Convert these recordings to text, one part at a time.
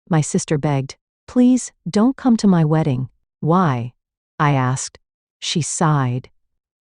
my sister begged. Please, don't come to my wedding. Why? I asked. She sighed.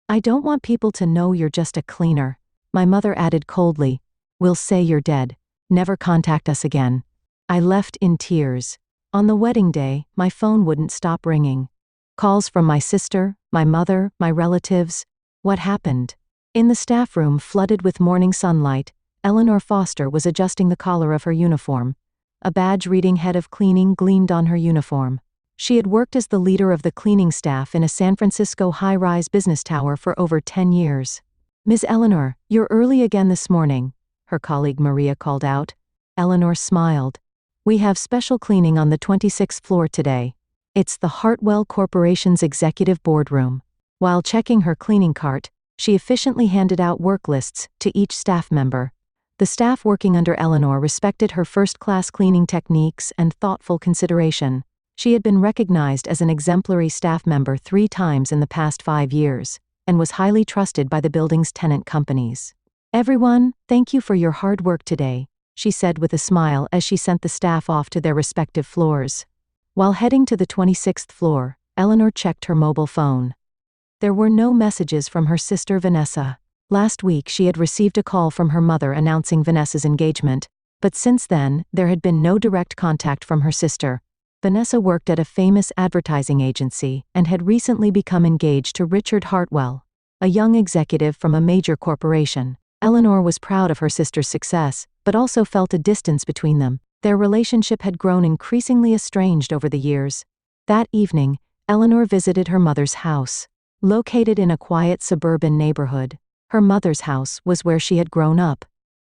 I don't want people to know you're just a cleaner. My mother added coldly. We'll say you're dead. Never contact us again. I left in tears. On the wedding day, my phone wouldn't stop ringing. Calls from my sister, my mother, my relatives. What happened? In the staff room flooded with morning sunlight, Eleanor Foster was adjusting the collar of her uniform. A badge reading Head of Cleaning gleamed on her uniform. She had worked as the leader of the cleaning staff in a San Francisco high-rise business tower for over 10 years. Ms. Eleanor, you're early again this morning, her colleague Maria called out. Eleanor smiled. We have special cleaning on the 26th floor today. It's the Hartwell Corporation's executive boardroom. While checking her cleaning cart, she efficiently handed out work lists to each staff member. The staff working under Eleanor respected her first-class cleaning techniques and thoughtful consideration. She had been recognized as an exemplary staff member 3 times in the past 5 years, and was highly trusted by the building's tenant companies. Everyone, thank you for your hard work today, she said with a smile as she sent the staff off to their respective floors. While heading to the 26th floor, Eleanor checked her mobile phone. There were no messages from her sister Vanessa. Last week she had received a call from her mother announcing Vanessa's engagement, but since then, there had been no direct contact from her sister. Vanessa worked at a famous advertising agency and had recently become engaged to Richard Hartwell, a young executive from a major corporation. Eleanor was proud of her sister's success, but also felt a distance between them. Their relationship had grown increasingly estranged over the years. That evening, Eleanor visited her mother's house. Located in a quiet suburban neighborhood, her mother's house was where she had grown up.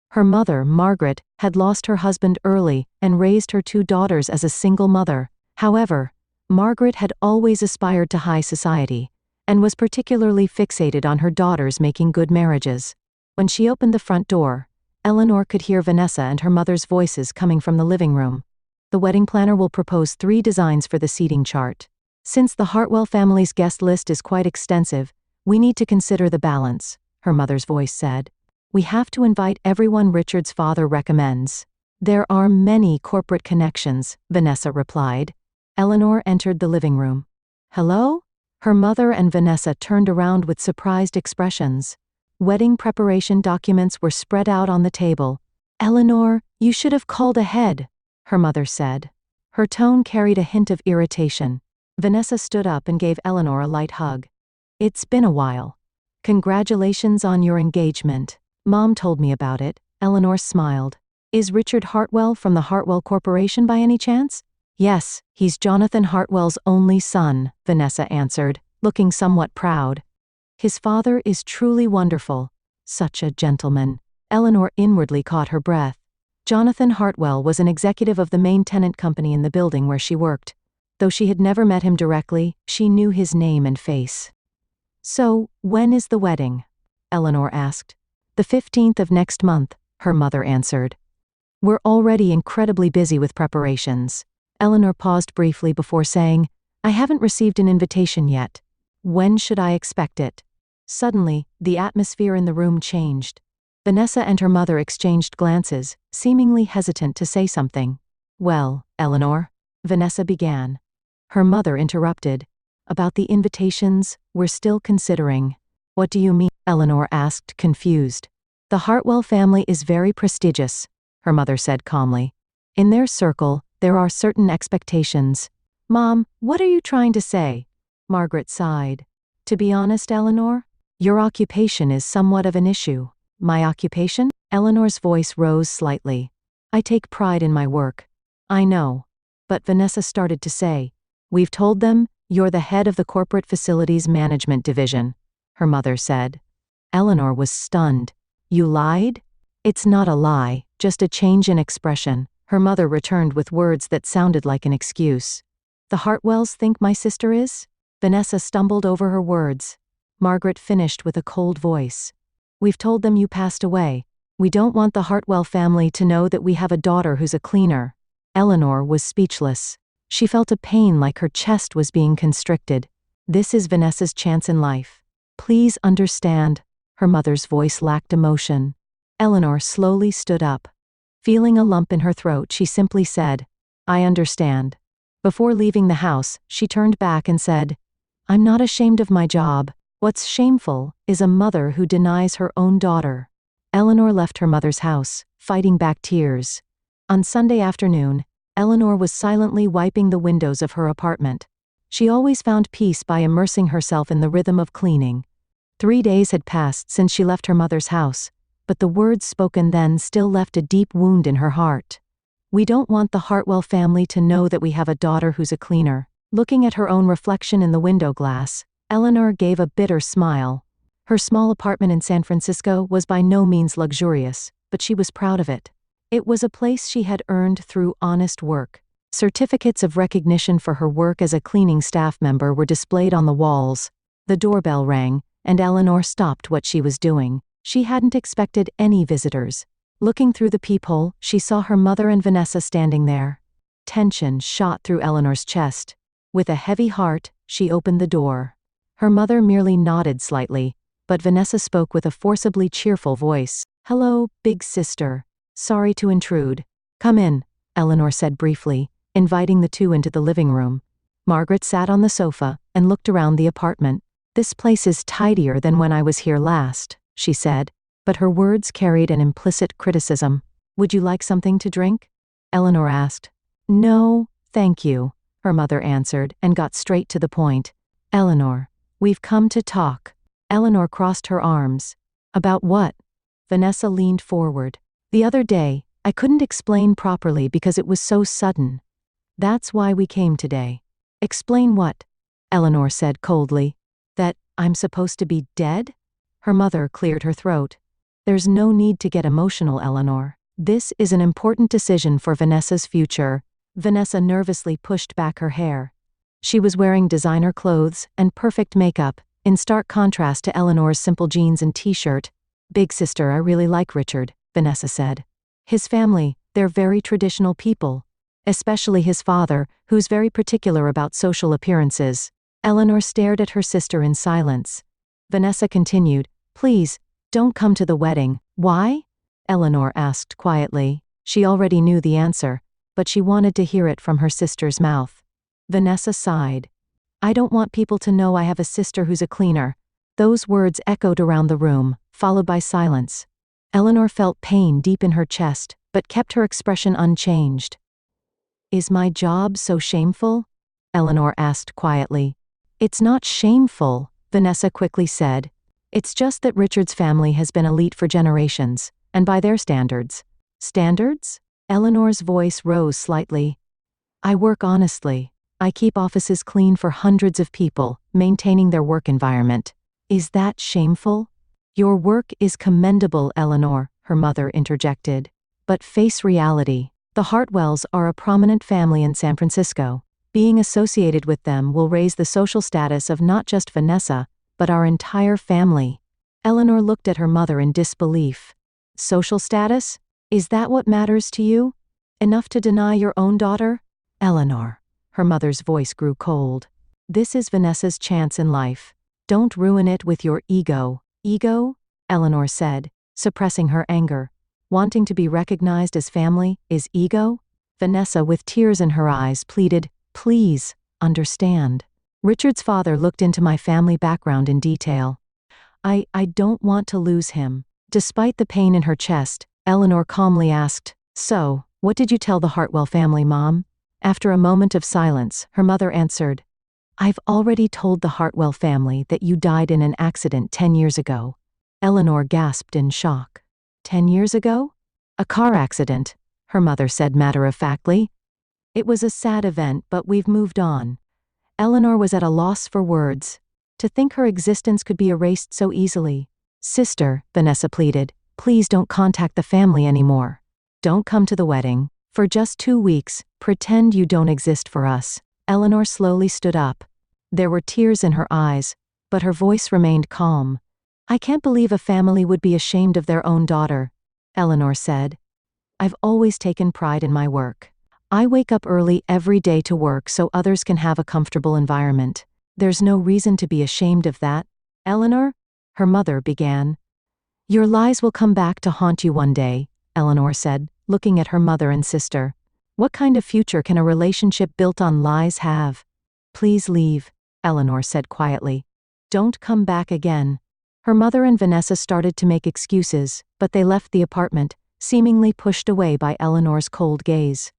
Her mother, Margaret, had lost her husband early and raised her 2 daughters as a single mother. However, Margaret had always aspired to high society, and was particularly fixated on her daughters making good marriages. When she opened the front door, Eleanor could hear Vanessa and her mother's voices coming from the living room. The wedding planner will propose 3 designs for the seating chart. Since the Hartwell family's guest list is quite extensive, we need to consider the balance, her mother's voice said. We have to invite everyone Richard's father recommends. There are many corporate connections, Vanessa replied. Eleanor entered the living room. Hello? Her mother and Vanessa turned around with surprised expressions. Wedding preparation documents were spread out on the table. Eleanor, you should have called ahead, her mother said. Her tone carried a hint of irritation. Vanessa stood up and gave Eleanor a light hug. It's been a while. Congratulations on your engagement. Mom told me about it. Eleanor smiled. Is Richard Hartwell from the Hartwell Corporation by any chance? Yes, he's Jonathan Hartwell's only son, Vanessa answered, looking somewhat proud. His father is truly wonderful. Such a gentleman. Eleanor inwardly caught her breath. Jonathan Hartwell was an executive of the main tenant company in the building where she worked. Though she had never met him directly, she knew his name and face. So, when is the wedding? Eleanor asked. The 15th of next month, her mother answered. We're already incredibly busy with preparations. Eleanor paused briefly before saying, I haven't received an invitation yet. When should I expect it? Suddenly, the atmosphere in the room changed. Vanessa and her mother exchanged glances, seemingly hesitant to say something. Well, Eleanor, Vanessa began. Her mother interrupted. About the invitations, we're still considering. What do you mean? Eleanor asked, confused. The Hartwell family is very prestigious, her mother said calmly. In their circle, there are certain expectations. Mom, what are you trying to say? Margaret sighed. To be honest, Eleanor, your occupation is somewhat of an issue. My occupation? Eleanor's voice rose slightly. I take pride in my work. I know. But Vanessa started to say, we've told them, you're the head of the corporate facilities management division, her mother said. Eleanor was stunned. You lied? It's not a lie, just a change in expression, her mother returned with words that sounded like an excuse. The Hartwells think my sister is? Vanessa stumbled over her words. Margaret finished with a cold voice. We've told them you passed away. We don't want the Hartwell family to know that we have a daughter who's a cleaner. Eleanor was speechless. She felt a pain like her chest was being constricted. This is Vanessa's chance in life. Please understand. Her mother's voice lacked emotion. Eleanor slowly stood up. Feeling a lump in her throat, she simply said, I understand. Before leaving the house, she turned back and said, I'm not ashamed of my job. What's shameful is a mother who denies her own daughter. Eleanor left her mother's house, fighting back tears. On Sunday afternoon, Eleanor was silently wiping the windows of her apartment. She always found peace by immersing herself in the rhythm of cleaning. 3 days had passed since she left her mother's house, but the words spoken then still left a deep wound in her heart. We don't want the Hartwell family to know that we have a daughter who's a cleaner. Looking at her own reflection in the window glass, Eleanor gave a bitter smile. Her small apartment in San Francisco was by no means luxurious, but she was proud of it. It was a place she had earned through honest work. Certificates of recognition for her work as a cleaning staff member were displayed on the walls. The doorbell rang, and Eleanor stopped what she was doing. She hadn't expected any visitors. Looking through the peephole, she saw her mother and Vanessa standing there. Tension shot through Eleanor's chest. With a heavy heart, she opened the door. Her mother merely nodded slightly, but Vanessa spoke with a forcibly cheerful voice. Hello, big sister. Sorry to intrude. Come in, Eleanor said briefly, inviting the two into the living room. Margaret sat on the sofa and looked around the apartment. This place is tidier than when I was here last, she said, but her words carried an implicit criticism. Would you like something to drink? Eleanor asked. No, thank you, her mother answered and got straight to the point. Eleanor, we've come to talk. Eleanor crossed her arms. About what? Vanessa leaned forward. The other day, I couldn't explain properly because it was so sudden. That's why we came today. Explain what? Eleanor said coldly. That I'm supposed to be dead? Her mother cleared her throat. There's no need to get emotional, Eleanor. This is an important decision for Vanessa's future. Vanessa nervously pushed back her hair. She was wearing designer clothes and perfect makeup, in stark contrast to Eleanor's simple jeans and t-shirt. Big sister, I really like Richard, Vanessa said. His family, they're very traditional people. Especially his father, who's very particular about social appearances. Eleanor stared at her sister in silence. Vanessa continued, Please, don't come to the wedding. Why? Eleanor asked quietly. She already knew the answer, but she wanted to hear it from her sister's mouth. Vanessa sighed. I don't want people to know I have a sister who's a cleaner. Those words echoed around the room, followed by silence. Eleanor felt pain deep in her chest, but kept her expression unchanged. Is my job so shameful? Eleanor asked quietly. It's not shameful, Vanessa quickly said. It's just that Richard's family has been elite for generations, and by their standards. Standards? Eleanor's voice rose slightly. I work honestly. I keep offices clean for hundreds of people, maintaining their work environment. Is that shameful? Your work is commendable, Eleanor, her mother interjected. But face reality. The Hartwells are a prominent family in San Francisco. Being associated with them will raise the social status of not just Vanessa, but our entire family. Eleanor looked at her mother in disbelief. Social status? Is that what matters to you? Enough to deny your own daughter? Eleanor. Her mother's voice grew cold. This is Vanessa's chance in life. Don't ruin it with your ego. Ego? Eleanor said, suppressing her anger. Wanting to be recognized as family is ego? Vanessa, with tears in her eyes, pleaded, Please, understand. Richard's father looked into my family background in detail. I don't want to lose him. Despite the pain in her chest, Eleanor calmly asked, So, what did you tell the Hartwell family, Mom? After a moment of silence, her mother answered, I've already told the Hartwell family that you died in an accident 10 years ago. Eleanor gasped in shock. 10 years ago? A car accident, her mother said matter-of-factly. It was a sad event, but we've moved on. Eleanor was at a loss for words. To think her existence could be erased so easily. Sister, Vanessa pleaded, please don't contact the family anymore. Don't come to the wedding. For just 2 weeks, pretend you don't exist for us. Eleanor slowly stood up. There were tears in her eyes, but her voice remained calm. I can't believe a family would be ashamed of their own daughter, Eleanor said. I've always taken pride in my work. I wake up early every day to work so others can have a comfortable environment. There's no reason to be ashamed of that. Eleanor? Her mother began. Your lies will come back to haunt you one day, Eleanor said, looking at her mother and sister. What kind of future can a relationship built on lies have? Please leave, Eleanor said quietly. Don't come back again. Her mother and Vanessa started to make excuses, but they left the apartment, seemingly pushed away by Eleanor's cold gaze.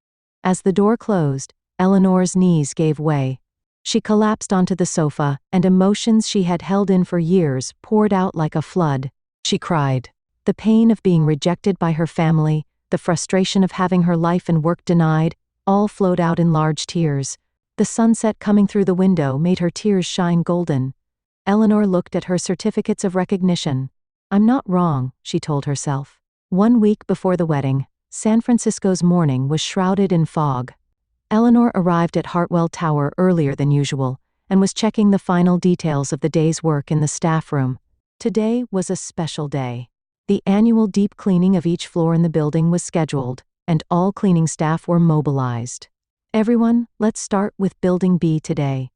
As the door closed, Eleanor's knees gave way. She collapsed onto the sofa, and emotions she had held in for years poured out like a flood. She cried. The pain of being rejected by her family, the frustration of having her life and work denied, all flowed out in large tears. The sunset coming through the window made her tears shine golden. Eleanor looked at her certificates of recognition. I'm not wrong, she told herself. 1 week before the wedding, San Francisco's morning was shrouded in fog. Eleanor arrived at Hartwell Tower earlier than usual, and was checking the final details of the day's work in the staff room. Today was a special day. The annual deep cleaning of each floor in the building was scheduled, and all cleaning staff were mobilized. Everyone, let's start with Building B today.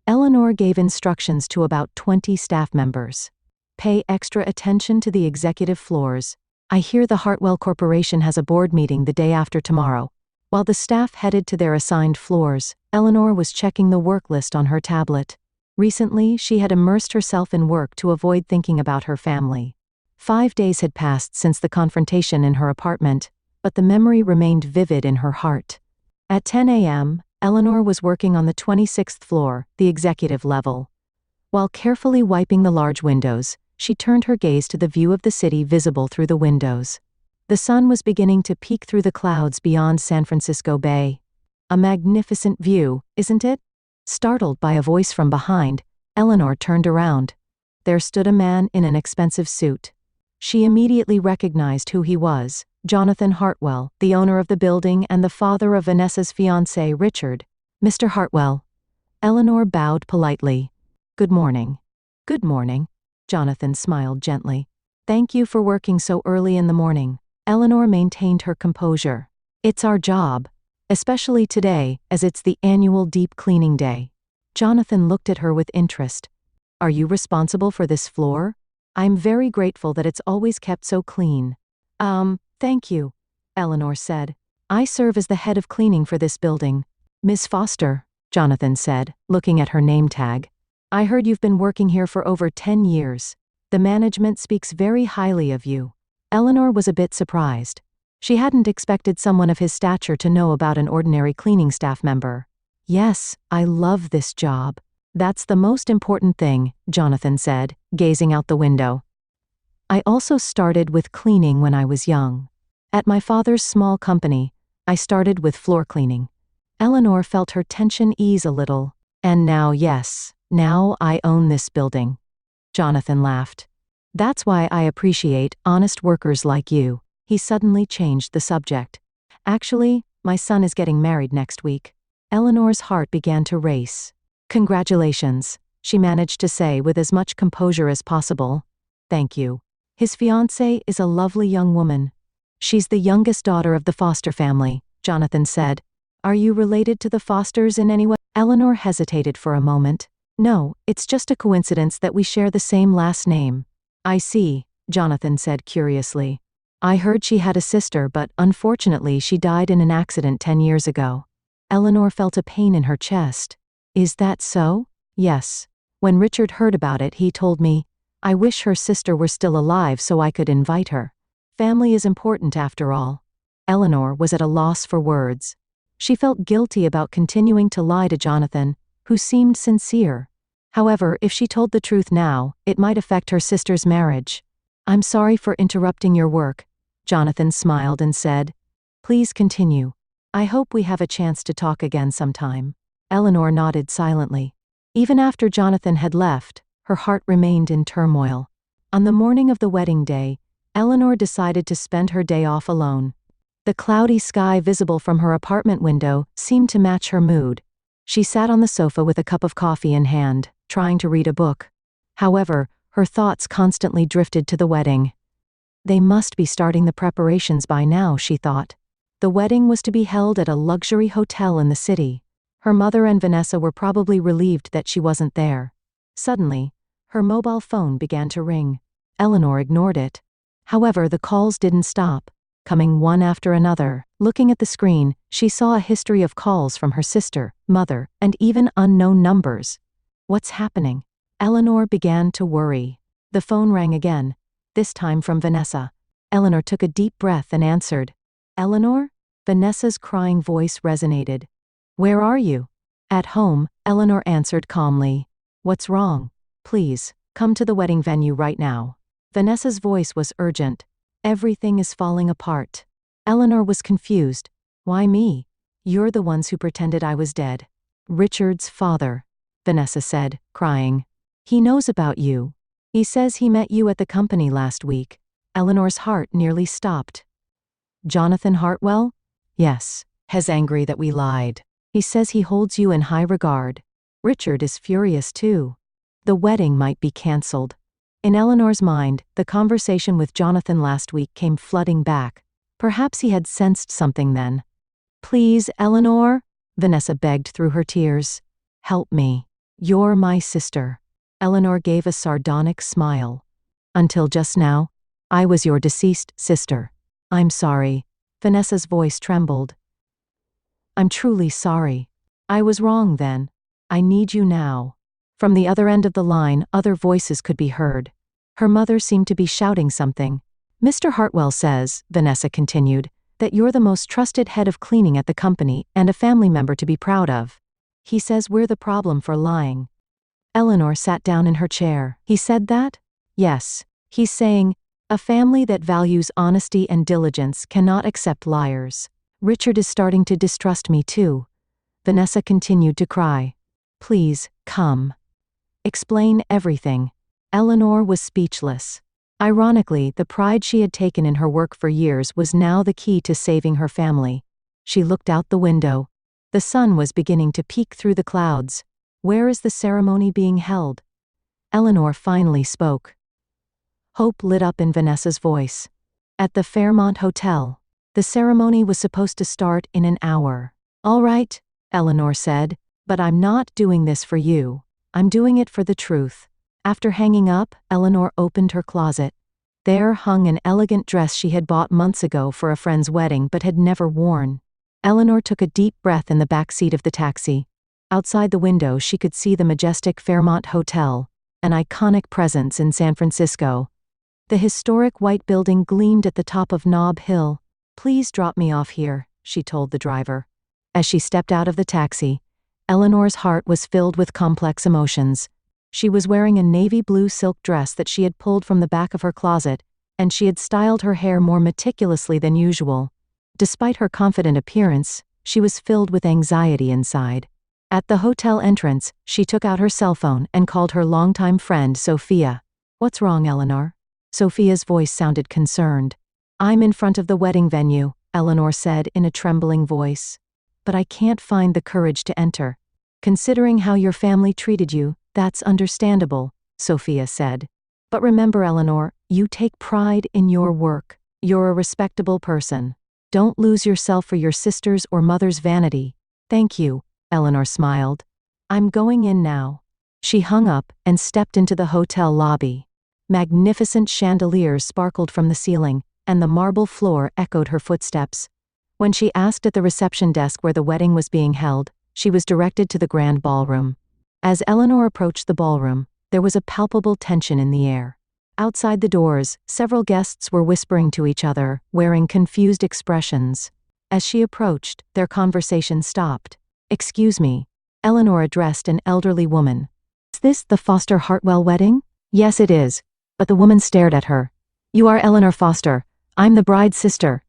Eleanor gave instructions to about 20 staff members. Pay extra attention to the executive floors. I hear the Hartwell Corporation has a board meeting the day after tomorrow. While the staff headed to their assigned floors, Eleanor was checking the work list on her tablet. Recently, she had immersed herself in work to avoid thinking about her family. 5 days had passed since the confrontation in her apartment, but the memory remained vivid in her heart. At 10 a.m., Eleanor was working on the 26th floor, the executive level. While carefully wiping the large windows, she turned her gaze to the view of the city visible through the windows. The sun was beginning to peek through the clouds beyond San Francisco Bay. A magnificent view, isn't it? Startled by a voice from behind, Eleanor turned around. There stood a man in an expensive suit. She immediately recognized who he was, Jonathan Hartwell, the owner of the building and the father of Vanessa's fiancé, Richard. Mr. Hartwell. Eleanor bowed politely. Good morning. Good morning. Jonathan smiled gently. Thank you for working so early in the morning. Eleanor maintained her composure. It's our job. Especially today, as it's the annual deep cleaning day. Jonathan looked at her with interest. Are you responsible for this floor? I'm very grateful that it's always kept so clean. Thank you, Eleanor said. I serve as the head of cleaning for this building. Ms. Foster, Jonathan said, looking at her name tag. I heard you've been working here for over 10 years. The management speaks very highly of you. Eleanor was a bit surprised. She hadn't expected someone of his stature to know about an ordinary cleaning staff member. Yes, I love this job. That's the most important thing, Jonathan said, gazing out the window. I also started with cleaning when I was young. At my father's small company, I started with floor cleaning. Eleanor felt her tension ease a little. And now, yes, now I own this building. Jonathan laughed. That's why I appreciate honest workers like you. He suddenly changed the subject. Actually, my son is getting married next week. Eleanor's heart began to race. Congratulations, she managed to say with as much composure as possible. Thank you. His fiancée is a lovely young woman. She's the youngest daughter of the Foster family, Jonathan said. Are you related to the Fosters in any way? Eleanor hesitated for a moment. No, it's just a coincidence that we share the same last name. I see, Jonathan said curiously. I heard she had a sister, but unfortunately she died in an accident 10 years ago. Eleanor felt a pain in her chest. Is that so? Yes. When Richard heard about it, he told me, I wish her sister were still alive so I could invite her. Family is important after all. Eleanor was at a loss for words. She felt guilty about continuing to lie to Jonathan, who seemed sincere. However, if she told the truth now, it might affect her sister's marriage. I'm sorry for interrupting your work, Jonathan smiled and said. Please continue. I hope we have a chance to talk again sometime. Eleanor nodded silently. Even after Jonathan had left, her heart remained in turmoil. On the morning of the wedding day, Eleanor decided to spend her day off alone. The cloudy sky visible from her apartment window seemed to match her mood. She sat on the sofa with a cup of coffee in hand, trying to read a book. However, her thoughts constantly drifted to the wedding. They must be starting the preparations by now, she thought. The wedding was to be held at a luxury hotel in the city. Her mother and Vanessa were probably relieved that she wasn't there. Suddenly, her mobile phone began to ring. Eleanor ignored it. However, the calls didn't stop. coming one after another. Looking at the screen, she saw a history of calls from her sister, mother, and even unknown numbers. What's happening? Eleanor began to worry. The phone rang again, this time from Vanessa. Eleanor took a deep breath and answered. Eleanor? Vanessa's crying voice resonated. Where are you? At home, Eleanor answered calmly. What's wrong? Please, come to the wedding venue right now. Vanessa's voice was urgent. Everything is falling apart. Eleanor was confused. Why me? You're the ones who pretended I was dead. Richard's father, Vanessa said, crying. He knows about you. He says he met you at the company last week. Eleanor's heart nearly stopped. Jonathan Hartwell? Yes. He's angry that we lied. He says he holds you in high regard. Richard is furious too. The wedding might be cancelled. In Eleanor's mind, the conversation with Jonathan last week came flooding back. Perhaps he had sensed something then. Please, Eleanor, Vanessa begged through her tears. Help me. You're my sister. Eleanor gave a sardonic smile. Until just now, I was your deceased sister. I'm sorry. Vanessa's voice trembled. I'm truly sorry. I was wrong then. I need you now. From the other end of the line, other voices could be heard. Her mother seemed to be shouting something. Mr. Hartwell says, Vanessa continued, that you're the most trusted head of cleaning at the company and a family member to be proud of. He says we're the problem for lying. Eleanor sat down in her chair. He said that? Yes. He's saying, a family that values honesty and diligence cannot accept liars. Richard is starting to distrust me too. Vanessa continued to cry. Please, come. Explain everything. Eleanor was speechless. Ironically, the pride she had taken in her work for years was now the key to saving her family. She looked out the window. The sun was beginning to peek through the clouds. Where is the ceremony being held? Eleanor finally spoke. Hope lit up in Vanessa's voice. At the Fairmont Hotel. The ceremony was supposed to start in an hour. All right, Eleanor said, but I'm not doing this for you. I'm doing it for the truth. After hanging up, Eleanor opened her closet. There hung an elegant dress she had bought months ago for a friend's wedding but had never worn. Eleanor took a deep breath in the back seat of the taxi. Outside the window she could see the majestic Fairmont Hotel, an iconic presence in San Francisco. The historic white building gleamed at the top of Nob Hill. Please drop me off here, she told the driver. As she stepped out of the taxi, Eleanor's heart was filled with complex emotions. She was wearing a navy blue silk dress that she had pulled from the back of her closet, and she had styled her hair more meticulously than usual. Despite her confident appearance, she was filled with anxiety inside. At the hotel entrance, she took out her cell phone and called her longtime friend Sophia. What's wrong, Eleanor? Sophia's voice sounded concerned. I'm in front of the wedding venue, Eleanor said in a trembling voice. But I can't find the courage to enter. Considering how your family treated you, that's understandable, Sophia said. But remember, Eleanor, you take pride in your work. You're a respectable person. Don't lose yourself for your sister's or mother's vanity. Thank you, Eleanor smiled. I'm going in now. She hung up and stepped into the hotel lobby. Magnificent chandeliers sparkled from the ceiling, and the marble floor echoed her footsteps. When she asked at the reception desk where the wedding was being held, she was directed to the grand ballroom. As Eleanor approached the ballroom, there was a palpable tension in the air. Outside the doors, several guests were whispering to each other, wearing confused expressions. As she approached, their conversation stopped. Excuse me, Eleanor addressed an elderly woman. Is this the Foster Hartwell wedding? Yes, it is. But the woman stared at her. You are Eleanor Foster. I'm the bride's sister.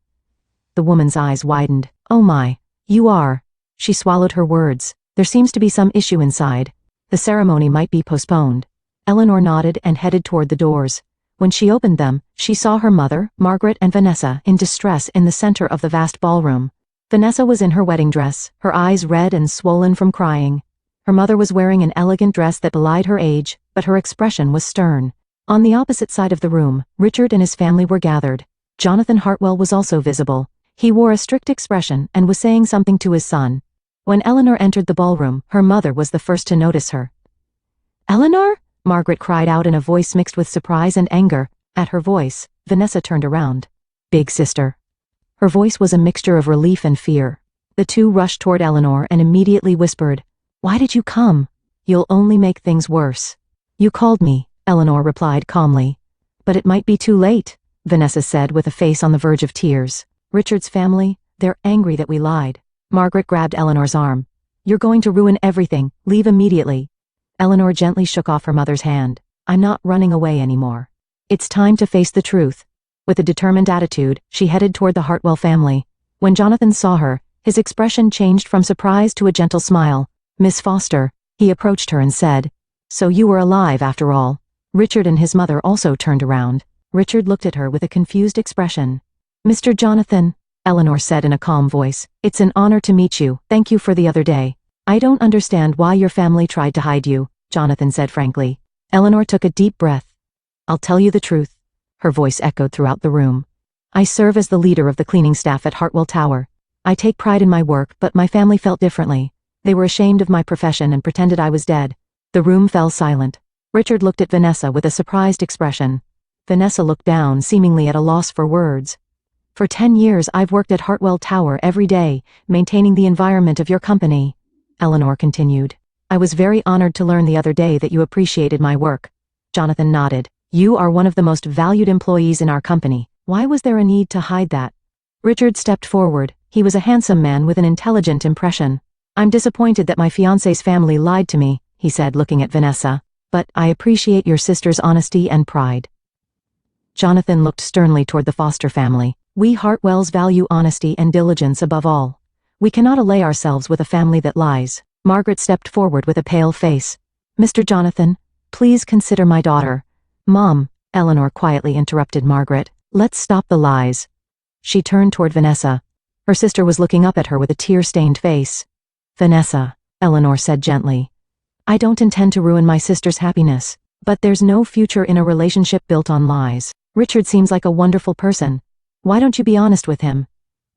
The woman's eyes widened. Oh my, you are. She swallowed her words. There seems to be some issue inside. The ceremony might be postponed. Eleanor nodded and headed toward the doors. When she opened them, she saw her mother, Margaret, and Vanessa in distress in the center of the vast ballroom. Vanessa was in her wedding dress, her eyes red and swollen from crying. Her mother was wearing an elegant dress that belied her age, but her expression was stern. On the opposite side of the room, Richard and his family were gathered. Jonathan Hartwell was also visible. He wore a strict expression and was saying something to his son. When Eleanor entered the ballroom, her mother was the first to notice her. Eleanor? Margaret cried out in a voice mixed with surprise and anger. At her voice, Vanessa turned around. Big sister. Her voice was a mixture of relief and fear. The two rushed toward Eleanor and immediately whispered, "Why did you come? You'll only make things worse." "You called me," Eleanor replied calmly. "But it might be too late," Vanessa said with a face on the verge of tears. "Richard's family, they're angry that we lied." Margaret grabbed Eleanor's arm. "You're going to ruin everything. Leave immediately." Eleanor gently shook off her mother's hand. "I'm not running away anymore. It's time to face the truth." With a determined attitude, she headed toward the Hartwell family. When Jonathan saw her, his expression changed from surprise to a gentle smile. "Miss Foster," he approached her and said, "So you were alive after all." Richard and his mother also turned around. Richard looked at her with a confused expression. "Mr. Jonathan," Eleanor said in a calm voice, "it's an honor to meet you. Thank you for the other day." "I don't understand why your family tried to hide you," Jonathan said frankly. Eleanor took a deep breath. "I'll tell you the truth." Her voice echoed throughout the room. "I serve as the leader of the cleaning staff at Hartwell Tower. I take pride in my work, but my family felt differently. They were ashamed of my profession and pretended I was dead." The room fell silent. Richard looked at Vanessa with a surprised expression. Vanessa looked down, seemingly at a loss for words. "For 10 years I've worked at Hartwell Tower every day, maintaining the environment of your company," Eleanor continued. "I was very honored to learn the other day that you appreciated my work." Jonathan nodded. "You are one of the most valued employees in our company. Why was there a need to hide that?" Richard stepped forward. He was a handsome man with an intelligent impression. "I'm disappointed that my fiancé's family lied to me," he said, looking at Vanessa. "But I appreciate your sister's honesty and pride." Jonathan looked sternly toward the Foster family. "We Hartwells value honesty and diligence above all. We cannot ally ourselves with a family that lies." Margaret stepped forward with a pale face. "Mr. Jonathan, please consider my daughter." "Mom," Eleanor quietly interrupted Margaret, "let's stop the lies." She turned toward Vanessa. Her sister was looking up at her with a tear-stained face. "Vanessa," Eleanor said gently, "I don't intend to ruin my sister's happiness, but there's no future in a relationship built on lies. Richard seems like a wonderful person. Why don't you be honest with him?"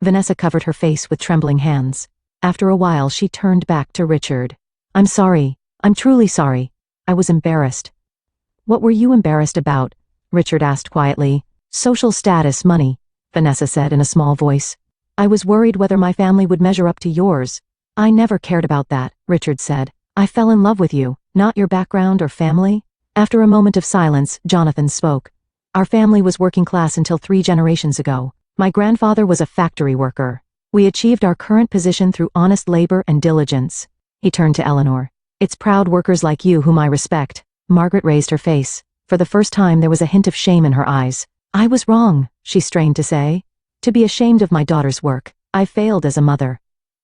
Vanessa covered her face with trembling hands. After a while she turned back to Richard. "I'm sorry. I'm truly sorry. I was embarrassed." "What were you embarrassed about?" Richard asked quietly. "Social status, money," Vanessa said in a small voice. "I was worried whether my family would measure up to yours." "I never cared about that," Richard said. "I fell in love with you, not your background or family." After a moment of silence, Jonathan spoke. "Our family was working class until 3 generations ago. My grandfather was a factory worker. We achieved our current position through honest labor and diligence." He turned to Eleanor. "It's proud workers like you whom I respect." Margaret raised her face. For the first time there was a hint of shame in her eyes. "I was wrong," she strained to say. "To be ashamed of my daughter's work. I failed as a mother."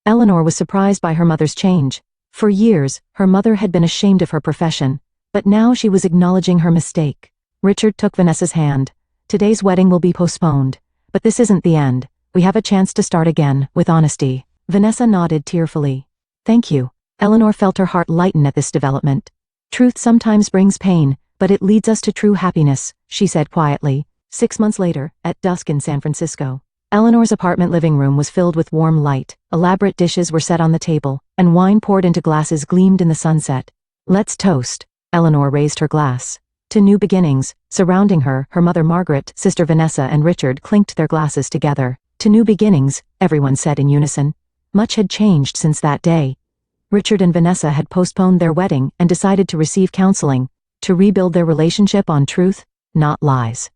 Eleanor was surprised by her mother's change. For years, her mother had been ashamed of her profession, but now she was acknowledging her mistake. Richard took Vanessa's hand. "Today's wedding will be postponed, but this isn't the end. We have a chance to start again, with honesty." Vanessa nodded tearfully. "Thank you." Eleanor felt her heart lighten at this development. "Truth sometimes brings pain, but it leads us to true happiness," she said quietly. 6 months later, at dusk in San Francisco, Eleanor's apartment living room was filled with warm light. Elaborate dishes were set on the table, and wine poured into glasses gleamed in the sunset. "Let's toast." Eleanor raised her glass. To new beginnings. Surrounding her, her mother Margaret, sister Vanessa and Richard clinked their glasses together. "To new beginnings," everyone said in unison. Much had changed since that day. Richard and Vanessa had postponed their wedding and decided to receive counseling, to rebuild their relationship on truth, not lies.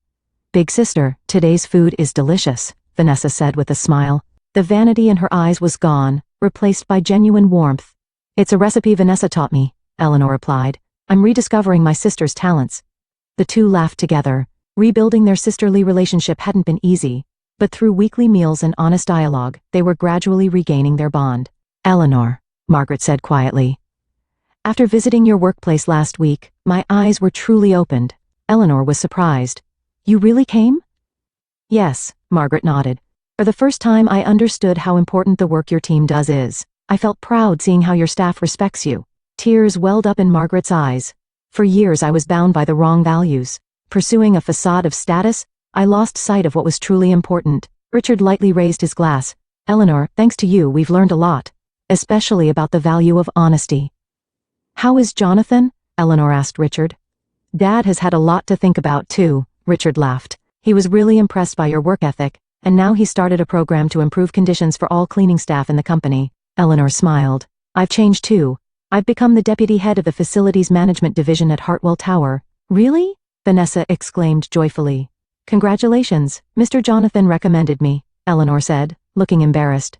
"Big sister, today's food is delicious," Vanessa said with a smile. The vanity in her eyes was gone, replaced by genuine warmth. "It's a recipe Vanessa taught me," Eleanor replied. "I'm rediscovering my sister's talents." The two laughed together. Rebuilding their sisterly relationship hadn't been easy, but through weekly meals and honest dialogue, they were gradually regaining their bond. "Eleanor," Margaret said quietly, "after visiting your workplace last week, my eyes were truly opened." Eleanor was surprised. "You really came?" "Yes," Margaret nodded. "For the first time I understood how important the work your team does is. I felt proud seeing how your staff respects you." Tears welled up in Margaret's eyes. "For years I was bound by the wrong values. Pursuing a facade of status, I lost sight of what was truly important." Richard lightly raised his glass. "Eleanor, thanks to you we've learned a lot, especially about the value of honesty." "How is Jonathan?" Eleanor asked Richard. "Dad has had a lot to think about too," Richard laughed. "He was really impressed by your work ethic, and now he started a program to improve conditions for all cleaning staff in the company. Eleanor smiled. I've changed too. I've become the deputy head of the facilities management division at Hartwell Tower. Really? Vanessa exclaimed joyfully. Congratulations, Mr. Jonathan recommended me, Eleanor said, looking embarrassed.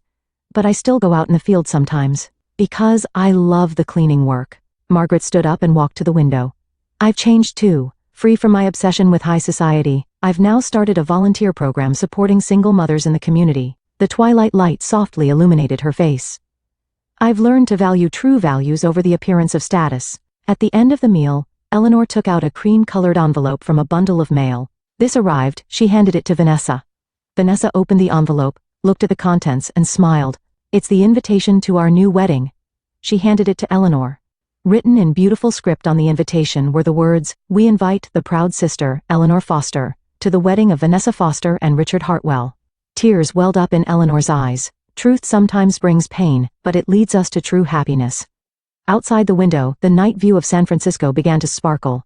But I still go out in the field sometimes. Because I love the cleaning work. Margaret stood up and walked to the window. I've changed too. Free from my obsession with high society, I've now started a volunteer program supporting single mothers in the community. The twilight light softly illuminated her face. I've learned to value true values over the appearance of status. At the end of the meal, Eleanor took out a cream-colored envelope from a bundle of mail. This arrived, she handed it to Vanessa. Vanessa opened the envelope, looked at the contents, and smiled. It's the invitation to our new wedding. She handed it to Eleanor. Written in beautiful script on the invitation were the words, "We invite the proud sister, Eleanor Foster, to the wedding of Vanessa Foster and Richard Hartwell." Tears welled up in Eleanor's eyes. Truth sometimes brings pain, but it leads us to true happiness. Outside the window, the night view of San Francisco began to sparkle.